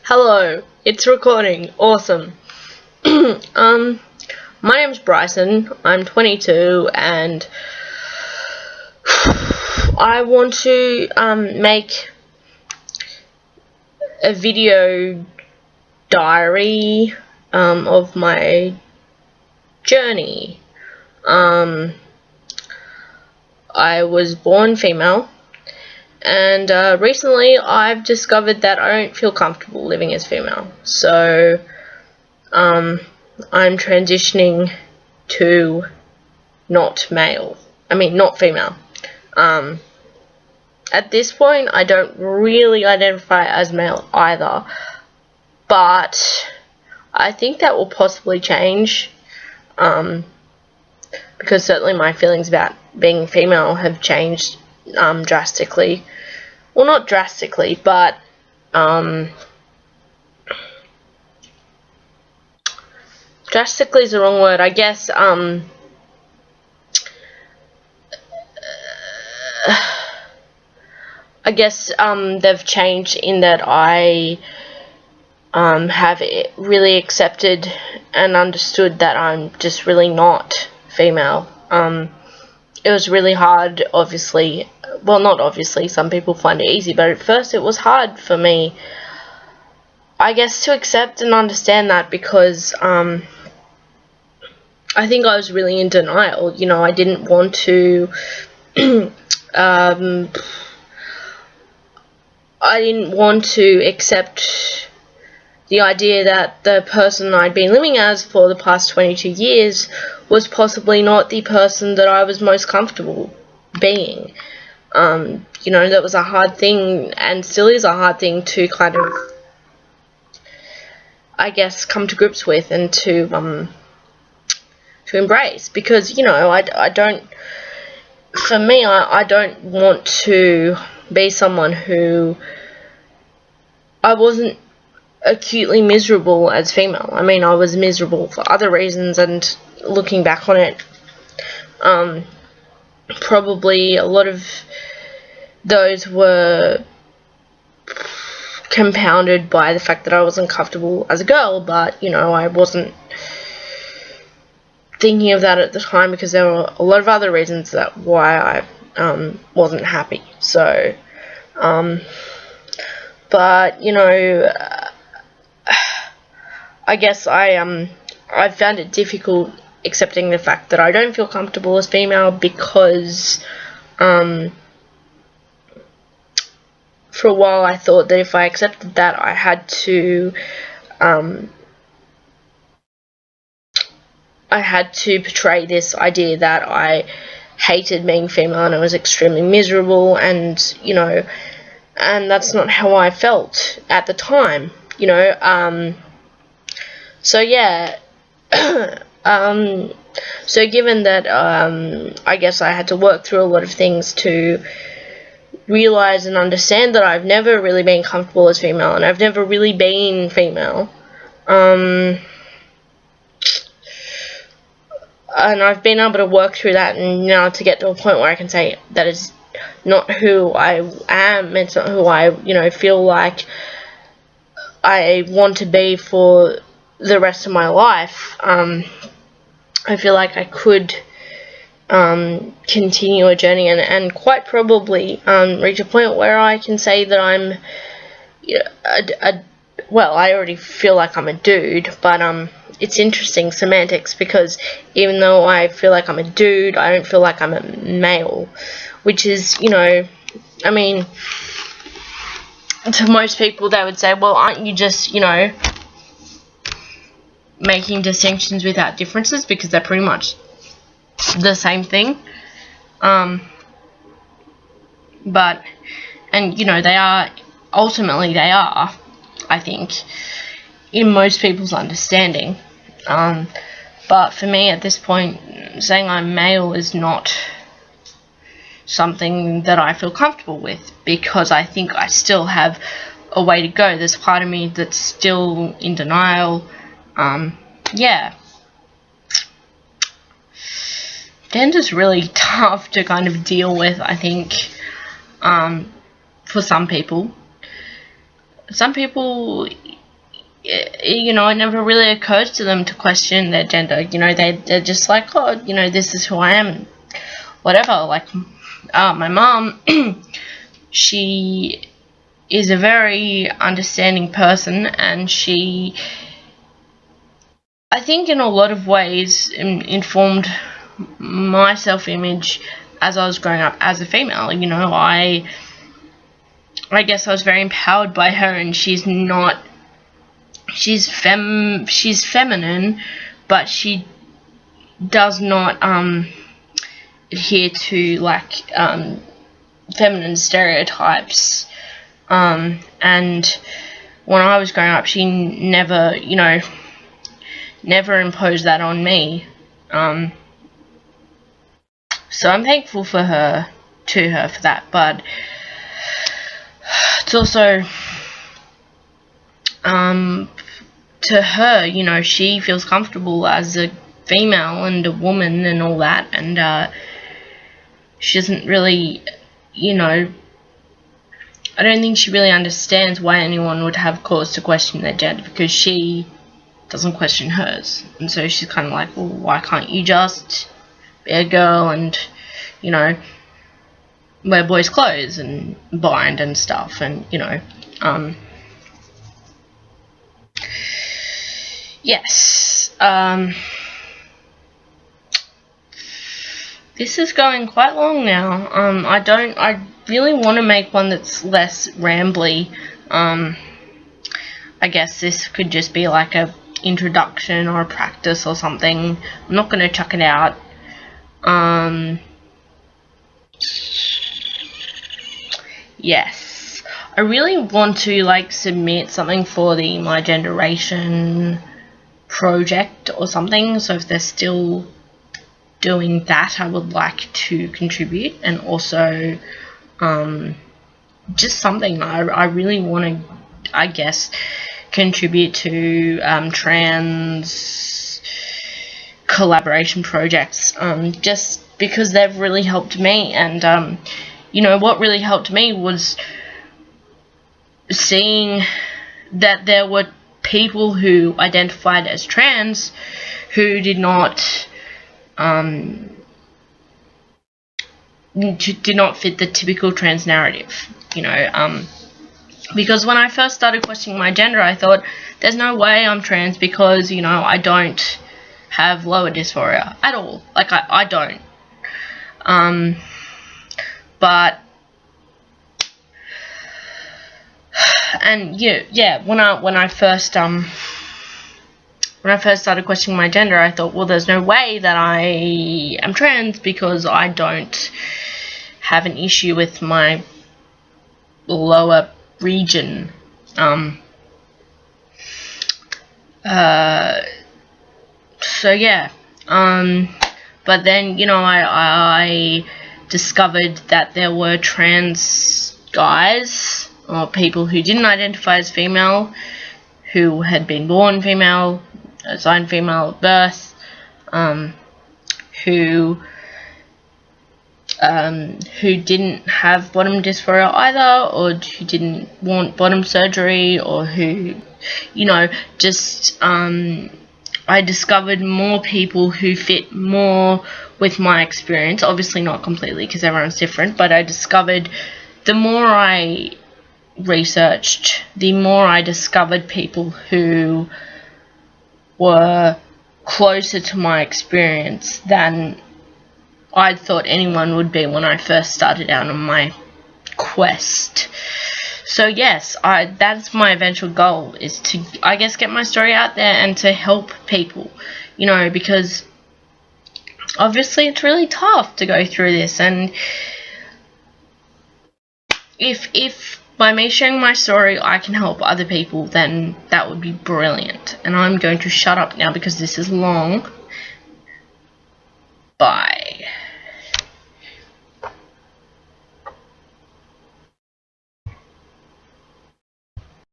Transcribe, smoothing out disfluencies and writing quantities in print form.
Hello, it's recording. Awesome. My name's Bryson. I'm 22 and I want to make a video diary of my journey. I was born female. And recently I've discovered that I don't feel comfortable living as female. So I'm transitioning to not female. At this point I don't really identify as male either. But I think that will possibly change. Because certainly my feelings about being female have changed drastically. Well, not drastically, but drastically is the wrong word. I guess they've changed in that I have really accepted and understood that I'm just really not female. It was really hard, obviously. Well, not obviously, some people find it easy, but at first it was hard for me, I guess, to accept and understand that, because I think I was really in denial. You know, I didn't want to I didn't want to accept the idea that the person I'd been living as for the past 22 years was possibly not the person that I was most comfortable being. You know, that was a hard thing, and still is a hard thing to kind of, I guess, come to grips with and to embrace, because, you know, I don't want to be someone who, I wasn't acutely miserable as female. I mean, I was miserable for other reasons, and looking back on it, probably a lot of those were compounded by the fact that I wasn't comfortable as a girl, but, you know, I wasn't thinking of that at the time because there were a lot of other reasons why I wasn't happy. So, but, you know, I guess I found it difficult accepting the fact that I don't feel comfortable as female, because for a while I thought that if I accepted that, I had to portray this idea that I hated being female and I was extremely miserable, and, you know, and that's not how I felt at the time, you know. So yeah, so given that I guess I had to work through a lot of things to realize and understand that I've never really been comfortable as female, and I've never really been female, and I've been able to work through that, and now to get to a point where I can say that is not who I am, it's not who I, you know, feel like I want to be for the rest of my life. I feel like I could continue a journey and quite probably reach a point where I can say that I'm, you know, well, I already feel like I'm a dude, but it's interesting semantics, because even though I feel like I'm a dude, I don't feel like I'm a male, which is, you know, I mean, to most people they would say, well, aren't you just, you know, making distinctions without differences, because they're pretty much the same thing. But, and, you know, they are, I think, in most people's understanding. But for me at this point, saying I'm male is not something that I feel comfortable with, because I think I still have a way to go. There's part of me that's still in denial. Yeah. Gender's really tough to kind of deal with, I think, for some people. some people, you know, it never really occurs to them to question their gender. You know, they're just like, oh, you know, this is who I am, whatever. Like, my mom, she is a very understanding person, and she, I think, in a lot of ways, informed my self-image as I was growing up as a female. You know, I guess I was very empowered by her, and she's feminine, but she does not adhere to, like, feminine stereotypes. And when I was growing up, she never, you know, never imposed that on me. So I'm thankful to her for that, but it's also, to her, you know, she feels comfortable as a female and a woman and all that, and she doesn't really, you know, I don't think she really understands why anyone would have cause to question their gender, because she doesn't question hers. And so she's kind of like, well, why can't you just be a girl and, you know, wear boys' clothes and bind and stuff, and, you know, yes, this is going quite long now. I really want to make one that's less rambly. I guess this could just be like a introduction or a practice or something. I'm not going to chuck it out. Yes, I really want to, like, submit something for the My Generation project or something, so if they're still doing that, I would like to contribute. And also, just something, I really want to, I guess, contribute to trans collaboration projects, just because they've really helped me. And you know, what really helped me was seeing that there were people who identified as trans who did not fit the typical trans narrative, you know, because when I first started questioning my gender, I thought, there's no way I'm trans, because, you know, I don't have lower dysphoria at all. Like, I don't. But, and yeah, when I first started questioning my gender, I thought, well, there's no way that I am trans, because I don't have an issue with my lower region. So yeah, but then, you know, I discovered that there were trans guys, or people who didn't identify as female, who had been born female, assigned female at birth, who didn't have bottom dysphoria either, or who didn't want bottom surgery, or who, you know, just, I discovered more people who fit more with my experience. Obviously not completely, because everyone's different, but I discovered, the more I researched, the more I discovered people who were closer to my experience than I'd thought anyone would be when I first started out on my quest. So yes, that's my eventual goal, is to, I guess, get my story out there and to help people, you know, because obviously it's really tough to go through this, and if by me sharing my story I can help other people, then that would be brilliant. And I'm going to shut up now because this is long. Bye.